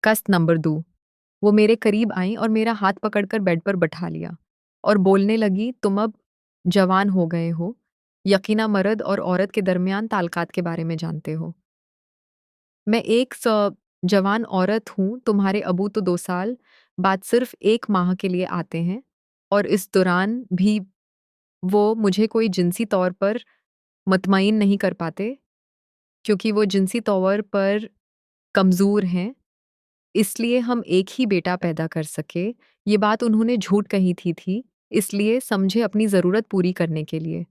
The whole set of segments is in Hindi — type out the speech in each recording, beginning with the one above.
कस्त नंबर 2। वो मेरे करीब आई और मेरा हाथ पकड़कर बेड पर बैठा लिया और बोलने लगी, तुम अब जवान हो गए हो, यकीना मर्द और औरत के दरमियान ताल्लुकात के बारे में जानते हो। मैं एक जवान औरत हूँ, तुम्हारे अबू तो 2 साल बाद सिर्फ 1 माह के लिए आते हैं और इस दौरान भी वो मुझे कोई जिनसी तौर पर मुतमईन नहीं कर पाते, क्योंकि वो जिनसी तौर पर कमज़ोर हैं, इसलिए हम एक ही बेटा पैदा कर सके। ये बात उन्होंने झूठ कही थी, इसलिए समझे अपनी ज़रूरत पूरी करने के लिए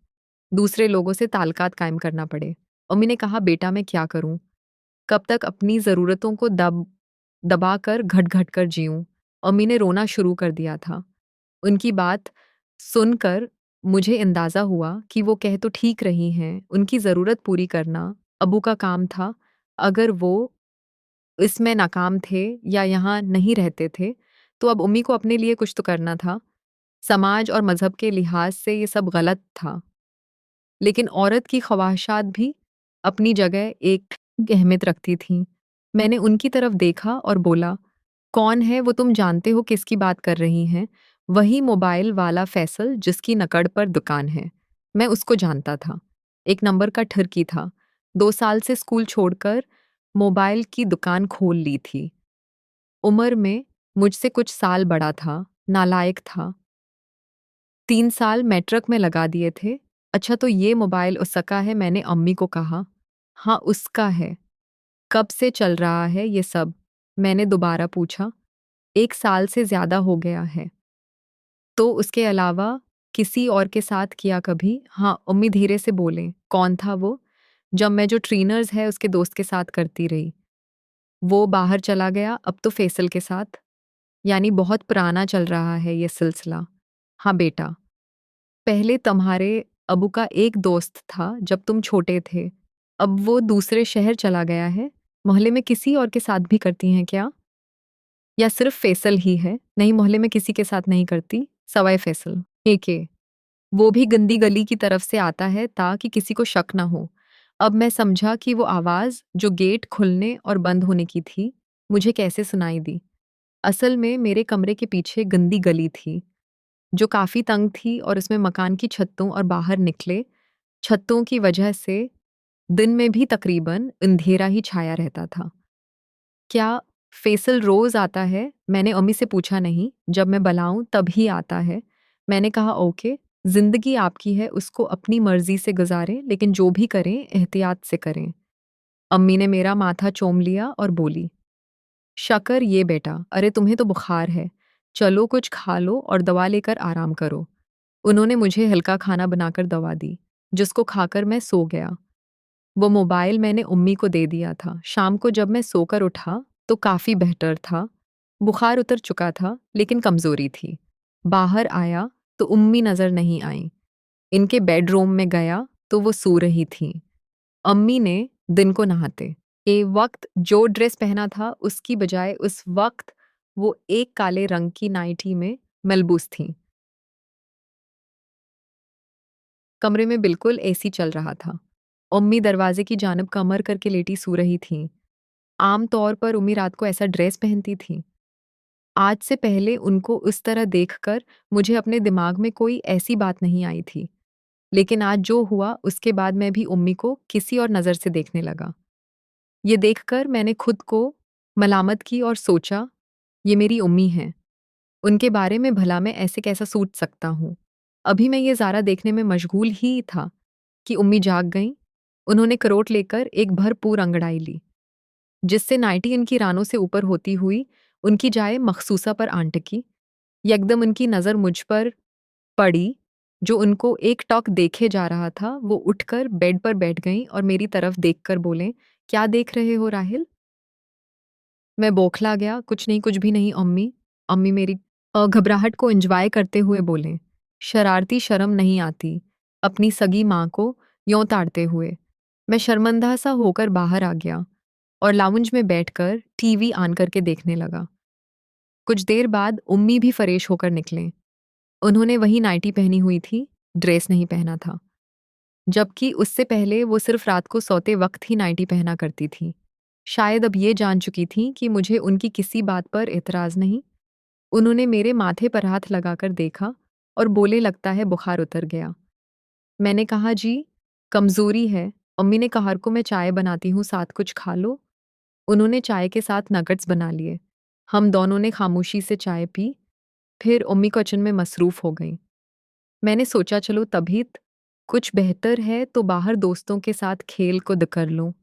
दूसरे लोगों से ताल्लुकात कायम करना पड़े। अम्मी ने कहा, बेटा मैं क्या करूँ? कब तक अपनी ज़रूरतों को दबाकर घट-घट कर जीऊँ? अम्मी ने रोना शुरू कर दिया था। उनकी बात सुनकर मुझे अंदाज़ा हुआ कि वो कह तो ठीक रही हैं, उनकी ज़रूरत पूरी करना अबू का काम था। अगर वो इसमें नाकाम थे या यहाँ नहीं रहते थे, तो अब उम्मी को अपने लिए कुछ तो करना था। समाज और मज़हब के लिहाज से ये सब गलत था। लेकिन औरत की ख्वाहिशात भी अपनी जगह एक अहमियत रखती थीं। मैंने उनकी तरफ देखा और बोला, कौन है वो, तुम जानते हो किसकी बात कर रही हैं? वही मोबाइल वाला फैसल जिसकी नकड़ पर दुकान है। मैं उसको जानता था। 1 नंबर का ठिरकी था। 2 साल से स्कूल छोड़कर मोबाइल की दुकान खोल ली थी। उम्र में मुझसे कुछ साल बड़ा था, नालायक था। 3 साल मैट्रिक में लगा दिए थे। अच्छा तो ये मोबाइल उसका है? मैंने अम्मी को कहा। हाँ, उसका है। कब से चल रहा है ये सब? मैंने दोबारा पूछा। 1 साल से ज़्यादा हो गया है। तो उसके अलावा किसी और के साथ किया कभी? हाँ, अम्मी धीरे से बोले। कौन था वो? जब मैं जो ट्रेनर्स है उसके दोस्त के साथ करती रही। वो बाहर चला गया, अब तो फैसल के साथ। यानी बहुत पुराना चल रहा है ये सिलसिला। हाँ बेटा, पहले तुम्हारे अबू का एक दोस्त था जब तुम छोटे थे। अब वो दूसरे शहर चला गया है। मोहल्ले में किसी और के साथ भी करती हैं क्या? या सिर्फ फैसल ही है? नहीं, मोहल्ले में किसी के साथ नहीं करती, सवाए फैसल। के वो भी गंदी गली की तरफ से आता है ताकि किसी को शक ना हो। अब मैं समझा कि वो आवाज़ जो गेट खुलने और बंद होने की थी, मुझे कैसे सुनाई दी। असल में मेरे कमरे के पीछे गंदी गली थी, जो काफ़ी तंग थी और उसमें मकान की छतों और बाहर निकले छतों की वजह से दिन में भी तकरीबन अंधेरा ही छाया रहता था। क्या फैसल रोज़ आता है? मैंने अम्मी से पूछा। नहीं, जब मैं बुलाऊँ तब ही आता है। मैंने कहा ओके, ज़िंदगी आपकी है, उसको अपनी मर्ज़ी से गुज़ारें, लेकिन जो भी करें एहतियात से करें। अम्मी ने मेरा माथा चूम लिया और बोली, शकर ये बेटा, अरे तुम्हें तो बुखार है। चलो कुछ खा लो और दवा लेकर आराम करो। उन्होंने मुझे हल्का खाना बनाकर दवा दी, जिसको खाकर मैं सो गया। वो मोबाइल मैंने उम्मी को दे दिया था। शाम को जब मैं सोकर उठा तो काफ़ी बेहतर था। बुखार उतर चुका था, लेकिन कमज़ोरी थी। बाहर आया तो उम्मी नज़र नहीं आई। इनके बेडरूम में गया तो वो सो रही थीं। अम्मी ने दिन को नहाते ए वक्त जो ड्रेस पहना था उसकी बजाय उस वक्त वो एक काले रंग की नाइटी में मलबूस थीं। कमरे में बिल्कुल एसी चल रहा था। अम्मी दरवाजे की जानिब कमर करके लेटी सो रही थीं। आम तौर पर उम्मी रात को ऐसा ड्रेस पहनती थीं। आज से पहले उनको उस तरह देखकर मुझे अपने दिमाग में कोई ऐसी बात नहीं आई थी। लेकिन आज जो हुआ उसके बाद मैं भी उम्मी को किसी और नज़र से देखने लगा। ये देखकर मैंने खुद को मलामत की और सोचा, ये मेरी उम्मी हैं। उनके बारे में भला मैं ऐसे कैसा सोच सकता हूँ? अभी मैं ये ज़ारा देखने में मशगूल ही था कि उम्मी जाग गईं। उन्होंने करोट लेकर एक भरपूर अंगड़ाई ली, जिससे नाइटी उनकी रानों से ऊपर होती हुई उनकी जाए मखसूसा पर आन टिकी। यकदम उनकी नज़र मुझ पर पड़ी, जो उनको एक टक देखे जा रहा था। वो उठकर बेड पर बैठ गईं और मेरी तरफ देखकर बोलें, क्या देख रहे हो राहिल? मैं बौखला गया। कुछ नहीं, कुछ भी नहीं अम्मी। अम्मी मेरी घबराहट को एंजॉय करते हुए बोलें, शरारती शर्म नहीं आती अपनी सगी माँ को यों ताड़ते हुए। मैं शर्मिंदा सा होकर बाहर आ गया और लाउंज में बैठकर टीवी ऑन करके देखने लगा। कुछ देर बाद उम्मी भी फरेश होकर निकले। उन्होंने वही नाइटी पहनी हुई थी, ड्रेस नहीं पहना था। जबकि उससे पहले वो सिर्फ रात को सोते वक्त ही नाइटी पहना करती थी। शायद अब ये जान चुकी थीं कि मुझे उनकी किसी बात पर एतराज़ नहीं। उन्होंने मेरे माथे पर हाथ लगाकर देखा और बोले, लगता है बुखार उतर गया। मैंने कहा, जी, कमज़ोरी है। अम्मी ने कहा, को मैं चाय बनाती हूँ, साथ कुछ खा लो। उन्होंने चाय के साथ नगेट्स बना लिए। हम दोनों ने खामोशी से चाय पी, फिर अम्मी किचन में मसरूफ़ हो गईं। मैंने सोचा, चलो तबीयत कुछ बेहतर है तो बाहर दोस्तों के साथ खेल कूद कर लूँ।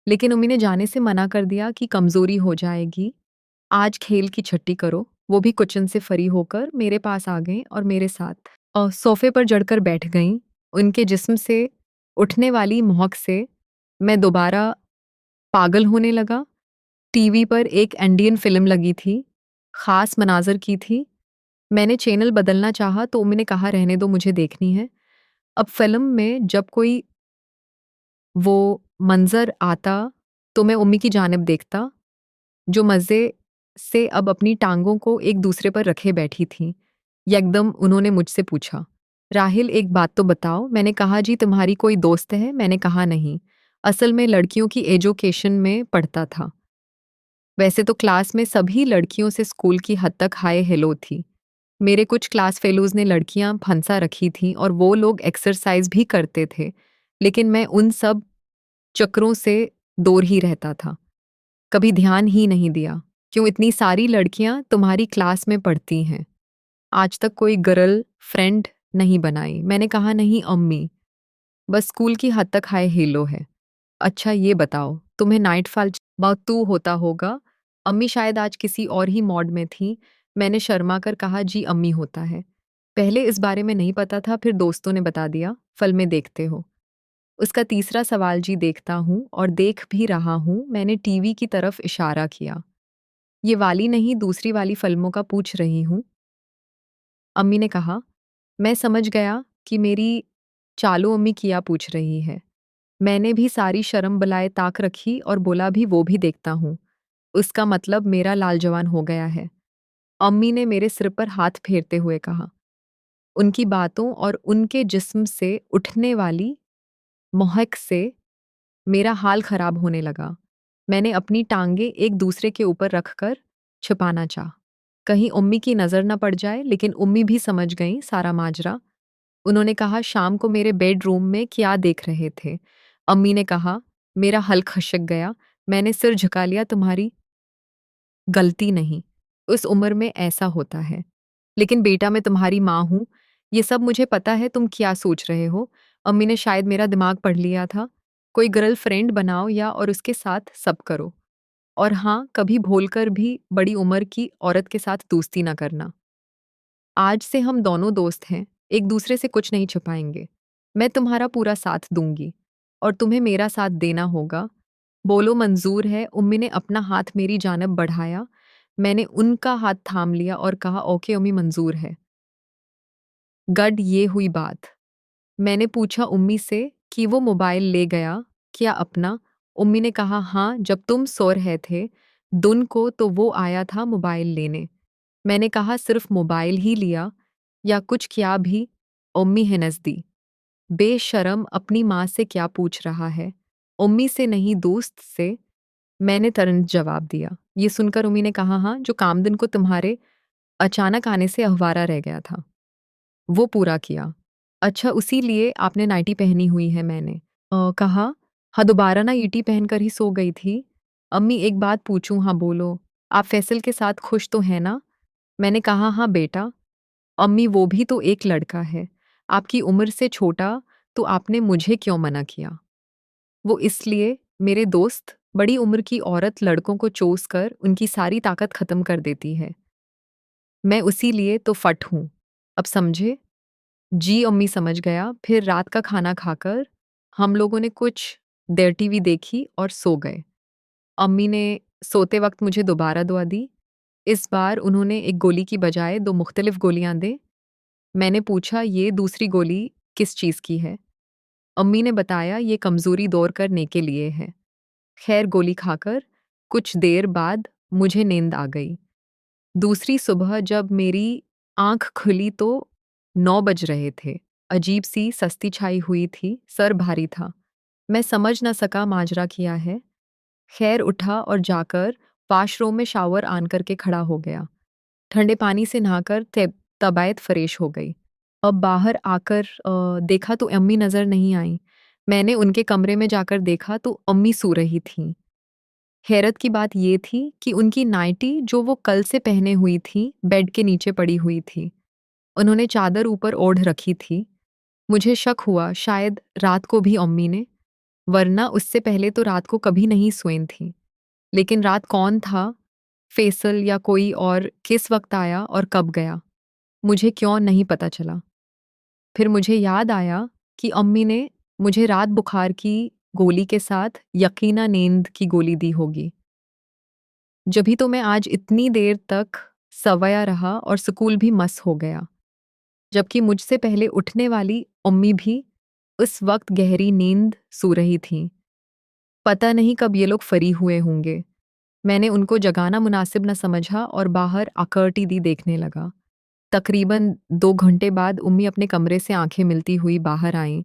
लेकिन अम्मी ने जाने से मना कर दिया कि कमज़ोरी हो जाएगी, आज खेल की छुट्टी करो। वो भी किचन से फ्री होकर मेरे पास आ गईं और मेरे साथ सोफ़े पर जड़कर बैठ गईं। उनके जिस्म से उठने वाली महक से मैं दोबारा पागल होने लगा। टीवी पर एक इंडियन फ़िल्म लगी थी, ख़ास मनाज़र की थी। मैंने चैनल बदलना चाहा तो उन्होंने कहा, रहने दो, मुझे देखनी है। अब फ़िल्म में जब कोई वो मंज़र आता तो मैं उम्मी की जानिब देखता, जो मज़े से अब अपनी टाँगों को एक दूसरे पर रखे बैठी थीं। यकदम उन्होंने मुझसे पूछा, राहिल, एक बात तो बताओ। मैंने कहा, जी, तुम्हारी कोई दोस्त है? मैंने कहा, नहीं। असल में लड़कियों की एजुकेशन में पढ़ता था। वैसे तो क्लास में सभी लड़कियों से स्कूल की हद तक हाय हेलो थी। मेरे कुछ क्लास फेलोज़ ने लड़कियां फंसा रखी थीं और वो लोग एक्सरसाइज भी करते थे, लेकिन मैं उन सब चक्रों से दूर ही रहता था। कभी ध्यान ही नहीं दिया। क्यों इतनी सारी लड़कियां तुम्हारी क्लास में पढ़ती हैं? आज तक कोई गर्ल फ्रेंड नहीं बनाई? मैंने कहा, नहीं अम्मी, बस स्कूल की हद तक हाय हेलो है। अच्छा ये बताओ, तुम्हें नाइटफॉल तू होता होगा? अम्मी शायद आज किसी और ही मॉड में थी। मैंने शर्मा कर कहा, जी अम्मी, होता है। पहले इस बारे में नहीं पता था, फिर दोस्तों ने बता दिया। फिल्में देखते हो? उसका तीसरा सवाल, जी देखता हूँ और देख भी रहा हूँ। मैंने टीवी की तरफ इशारा किया। ये वाली नहीं, दूसरी वाली फिल्मों का पूछ रही हूँ। अम्मी ने कहा, मैं समझ गया कि मेरी चालू अम्मी किया पूछ रही है। मैंने भी सारी शर्म बलाए ताक रखी और बोला, भी वो भी देखता हूँ। उसका मतलब मेरा लालजवान हो गया है। अम्मी ने मेरे सिर पर हाथ फेरते हुए कहा। उनकी बातों और उनके जिस्म से उठने वाली महक से मेरा हाल खराब होने लगा। मैंने अपनी टांगे एक दूसरे के ऊपर रखकर छिपाना चाहा, कहीं अम्मी की नज़र न पड़ जाए, लेकिन अम्मी भी समझ गईं सारा माजरा। उन्होंने कहा, शाम को मेरे बेडरूम में क्या देख रहे थे? अम्मी ने कहा, मेरा हल खशक गया। मैंने सिर झुका लिया, तुम्हारी गलती नहीं। उस उम्र में ऐसा होता है। लेकिन बेटा, मैं तुम्हारी माँ हूँ। ये सब मुझे पता है तुम क्या सोच रहे हो। अम्मी ने शायद मेरा दिमाग पढ़ लिया था। कोई गर्लफ्रेंड बनाओ या और उसके साथ सब करो। और हाँ, कभी भूलकर भी बड़ी उम्र की औरत के साथ दोस्ती ना करना। आज से हम दोनों दोस्त हैं, एक दूसरे से कुछ नहीं छुपाएंगे। मैं तुम्हारा पूरा साथ दूंगी और तुम्हें मेरा साथ देना होगा। बोलो, मंजूर है? उम्मी ने अपना हाथ मेरी जानब बढ़ाया। मैंने उनका हाथ थाम लिया और कहा, ओके उम्मी, मंजूर है। गड ये हुई बात। मैंने पूछा उम्मी से कि वो मोबाइल ले गया क्या अपना? उम्मी ने कहा, हाँ, जब तुम सो रहे थे दुन को तो वो आया था मोबाइल लेने। मैंने कहा, सिर्फ मोबाइल ही लिया या कुछ किया भी? उम्मी है नज़दी। बेशरम, अपनी माँ से क्या पूछ रहा है? उम्मी से नहीं, दोस्त से। मैंने तुरंत जवाब दिया। ये सुनकर उम्मी ने कहा, हाँ, जो काम दिन को तुम्हारे अचानक आने से अहवारा रह गया था, वो पूरा किया। अच्छा, उसी लिए आपने नाइटी पहनी हुई है? मैंने कहा, हाँ, दोबारा ना ईटी पहनकर ही सो गई थी। अम्मी, एक बात पूछूं? हाँ बोलो। आप फैसल के साथ खुश तो हैं ना? मैंने कहा, हाँ बेटा। अम्मी, वो भी तो एक लड़का है, आपकी उम्र से छोटा, तो आपने मुझे क्यों मना किया? वो इसलिए, मेरे दोस्त, बड़ी उम्र की औरत लड़कों को चूस कर उनकी सारी ताकत खत्म कर देती है। मैं उसी लिए तो फट हूँ। अब समझे? जी अम्मी, समझ गया। फिर रात का खाना खाकर हम लोगों ने कुछ देर टीवी देखी और सो गए। अम्मी ने सोते वक्त मुझे दोबारा दुआ दी। इस बार उन्होंने एक गोली की बजाय 2 मुख्तलिफ गोलियां दे। मैंने पूछा, ये दूसरी गोली किस चीज़ की है? अम्मी ने बताया, ये कमज़ोरी दूर करने के लिए है। खैर, गोली खाकर कुछ देर बाद मुझे नींद आ गई। दूसरी सुबह जब मेरी आँख खुली तो 9 बज रहे थे। अजीब-सी सस्ती छाई हुई थी, सर भारी था। मैं समझ न सका माजरा क्या है। खैर उठा और जाकर वाशरूम में शावर ऑन करके खड़ा हो गया। ठंडे पानी से नहाकर तबीयत फ्रेश हो गई। अब बाहर आकर देखा तो अम्मी नज़र नहीं आई। मैंने उनके कमरे में जाकर देखा तो अम्मी सो रही थीं। हैरत की बात ये थी कि उनकी नाइटी जो वो कल से पहने हुई थी, बेड के नीचे पड़ी हुई थी। उन्होंने चादर ऊपर ओढ़ रखी थी। मुझे शक हुआ शायद रात को भी अम्मी ने, वरना उससे पहले तो रात को कभी नहीं सोई थीं। लेकिन रात कौन था? फैसल या कोई और किस वक़्त आया और कब गया? मुझे क्यों नहीं पता चला। फिर मुझे याद आया कि अम्मी ने मुझे रात बुखार की गोली के साथ यकीना नींद की गोली दी होगी। जभी तो मैं आज इतनी देर तक सवया रहा और स्कूल भी मस हो गया, जबकि मुझसे पहले उठने वाली अम्मी भी उस वक़्त गहरी नींद सो रही थीं। पता नहीं कब ये लोग फ़री हुए होंगे। मैंने उनको जगाना मुनासिब न समझा और बाहर आकर्टी दी देखने लगा। तकरीबन 2 घंटे बाद उम्मी अपने कमरे से आंखें मिलती हुई बाहर आईं।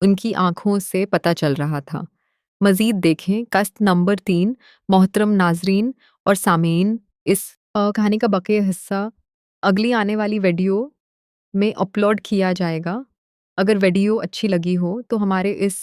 उनकी आंखों से पता चल रहा था। मज़ीद देखें कस्त नंबर 3 मोहतरम नाज़रीन और सामीन इस कहानी का बक़िया हिस्सा अगली आने वाली वीडियो में अपलोड किया जाएगा। अगर वीडियो अच्छी लगी हो तो हमारे इस